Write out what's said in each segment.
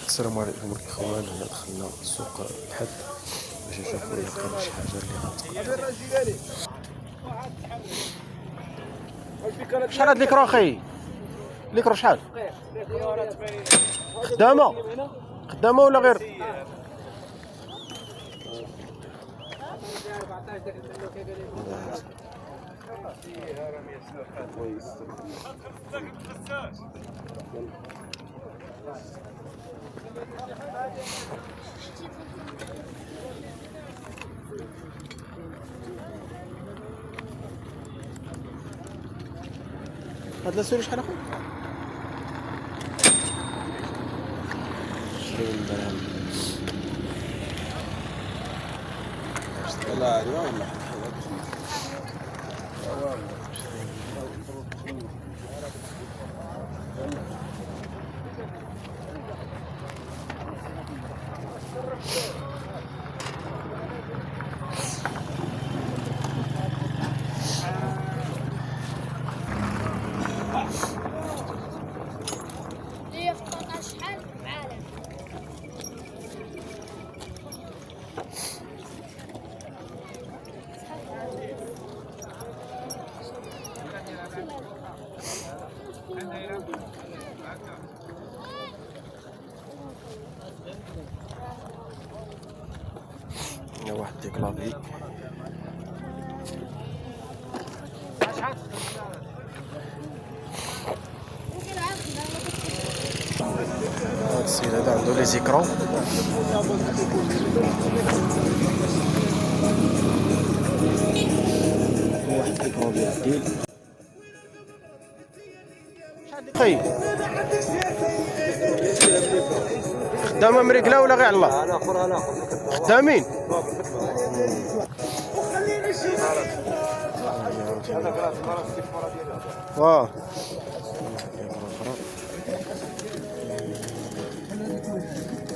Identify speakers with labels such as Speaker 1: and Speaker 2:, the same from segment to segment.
Speaker 1: السلام عليكم الاخوان. هنا دخلنا سوق الحد باش نشوفوا الا لقينا شي حاجه اللي شحال هاد ليكرو اخي؟ ليكرو شحال؟ خدامه خدامه ولا غير؟ هاد لاسوري شحال اخويا؟ 20 درهم. لا اليوم واحد ديكلافي هاد السيد هذا عنده لي زيكرون واحد ديكرون ديال الديل خي خدامة مريقلة ولا غير على الله؟ انا اخر انا خدامين واه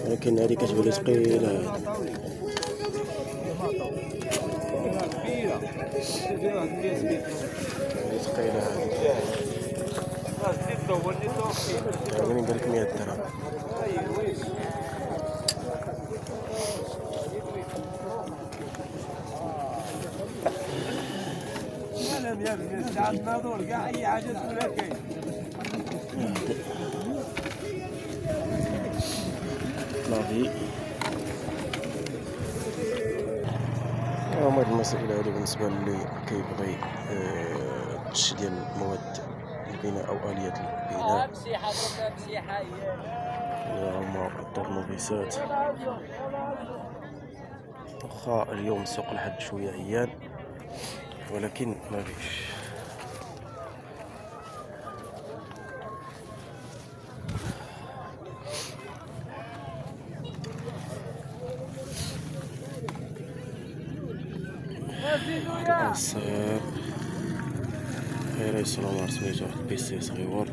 Speaker 1: ولكن هذه كتبان لي ثقيلة ثقيلة هذه ندير لك 100 درهم كلافي. هما هاد المسائل هادو بالنسبة للي كيبغي تش ديال المواد البناء أو آليات البناء. هما الطرنوفيسات. واخا اليوم السوق الحد شوية عيان ولكن مافيش. الصغير غير يصنعو سميتو واحد البيسي صغيور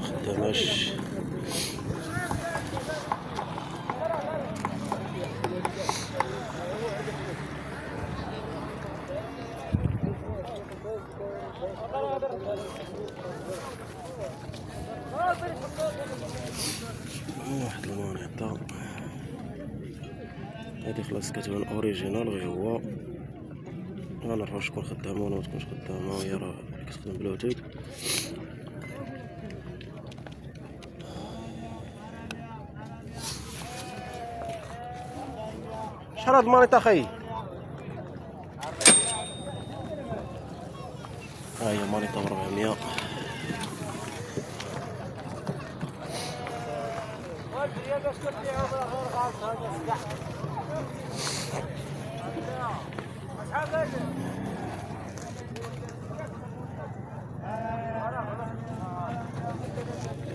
Speaker 1: خداماش واحد المونيطا هادي خلاص كتبان اوريجينال غير هو غنعرفو شكون خدامها ولا متكونش خدامها وهي راه كتخدم بلوتوث. شحال هاد المونيطا اخي؟ ها هي مونيطا ب 400.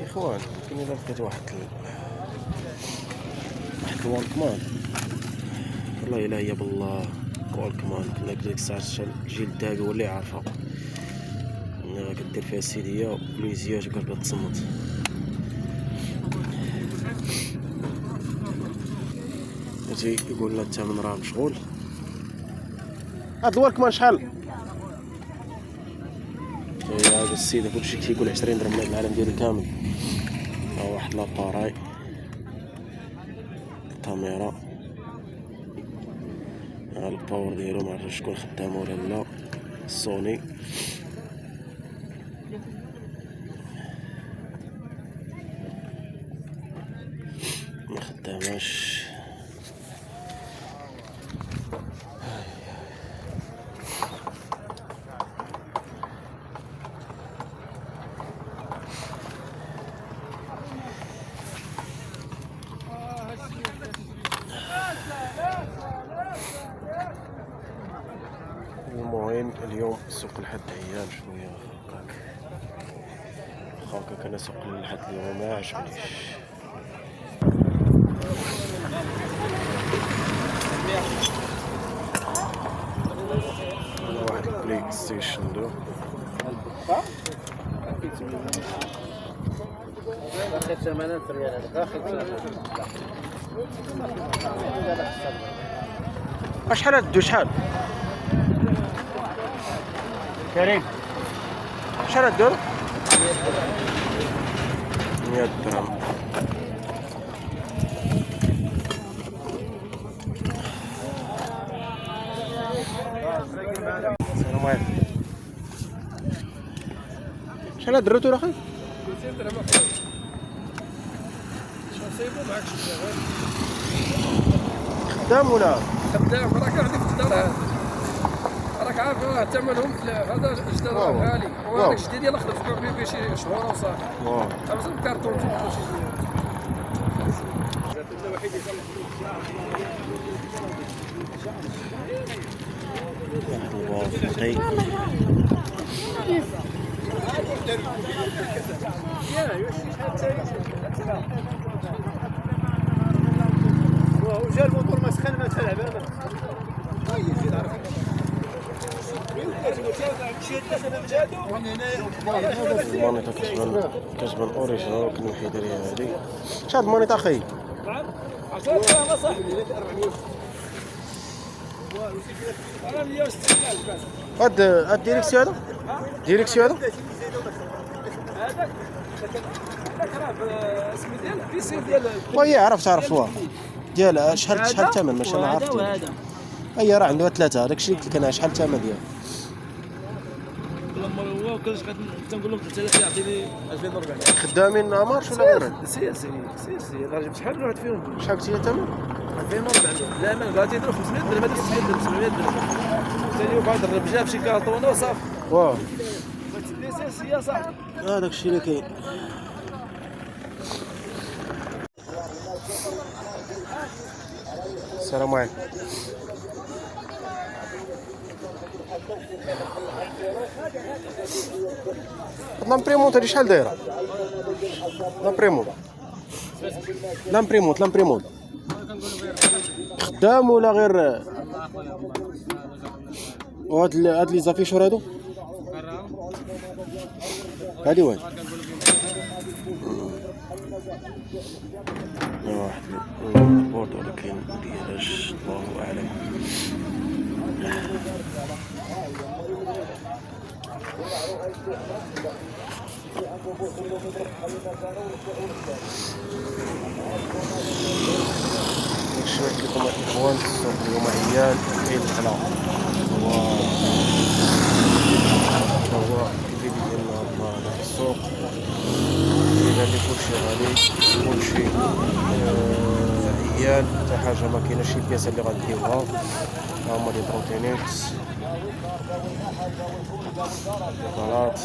Speaker 1: اخوان يمكن الا لقيت واحد الوالكمان والله الا هي بالله والكمان كنا ديك الساعه الجيل الذهبي هو اللي عارفها دير فيها السيديه وليزياج وكتبدا تصنت. هادي يقول لنا الثمن راه مشغول. هاد الورك شحال؟ هذا السيد كلشي كيقول 20 درهم هاد العالم ديالي كامل. ها واحد لاباراي الكاميرا، ها الباور ديالو معرفتش شكون خدامو ولا لا، سوني. ما خداماش. المهم اليوم سوق الحد عيان شويه هكاك، واخا هكاك انا سوق الحد اليوم ما عجبنيش. واحد البلاي ستيشن دو
Speaker 2: داخل 8 ريال، هذا داخل
Speaker 1: شحال هاد الدو؟ شحال كريم؟ شحال هاد الدو؟ 100 درهم. السلام عليكم. شحال هاد الروتور اخي؟
Speaker 2: 200 درهم اخويا. شنو نصيبو معاك شي
Speaker 1: خدام ولا؟
Speaker 2: خدام، راك عندي في الدار هذا، راك عارف راه ثمنهم هذا جدار غالي، وهذاك الجديد يلاه خدم تبيع به شي شهور وصافي. 5 كارطون تبيع شي
Speaker 1: الوافقي.
Speaker 2: وجا الموتور ما سخن ما تلعب هذا.
Speaker 1: المونيطا كتبان اوريجينال ولكن الوحيده اللي هادي. شحال المونيطا اخي؟
Speaker 2: نعم 10 درهم اصاحبي. 460
Speaker 1: هاد الديريكسيون هذا؟ الديريكسيون هذا؟
Speaker 2: هذاك راه اسمي ديال بيسي ديال
Speaker 1: وي عرفت واه ديال شحال الثمن؟ ماشي انا عرفت. اي راه عنده ثلاثه، داكشي قلت لك انا شحال الثمن ديالو.
Speaker 2: لما هو كنت تنقول لهم 3000 يعطيني 2400.
Speaker 1: خدامين مارش ولا غير؟
Speaker 2: سياسي راه جبت شحال واحد فيهم.
Speaker 1: شحال قلتي الثمن؟
Speaker 2: 2400. لا ما قالت يديروا 500 درهم، هذا 600 درهم 700 درهم. ثاني وقعد الرب جاب شي كارطونه وصافي.
Speaker 1: واه
Speaker 2: سياسي صاحبي.
Speaker 1: هذاك الشيء اللي كاين. السلام عليكم. لامبريمونت هادي شحال دايره؟ لامبريمونت خدام ولا غير؟ وهاد لي زافيشور هادو هادي وين؟ واحد البورد ولكن مديالاش الله اعلم. شوية لكم الاخوان السوق اليوم عيان كاين الحلا. هو الفيديو ديالنا هذا السوق كاين اللي كلشي غالي، كلشي عيان، حتى حاجه ما كايناش شي بياسه اللي غديوها. هما لي بروتينيت، بلاط.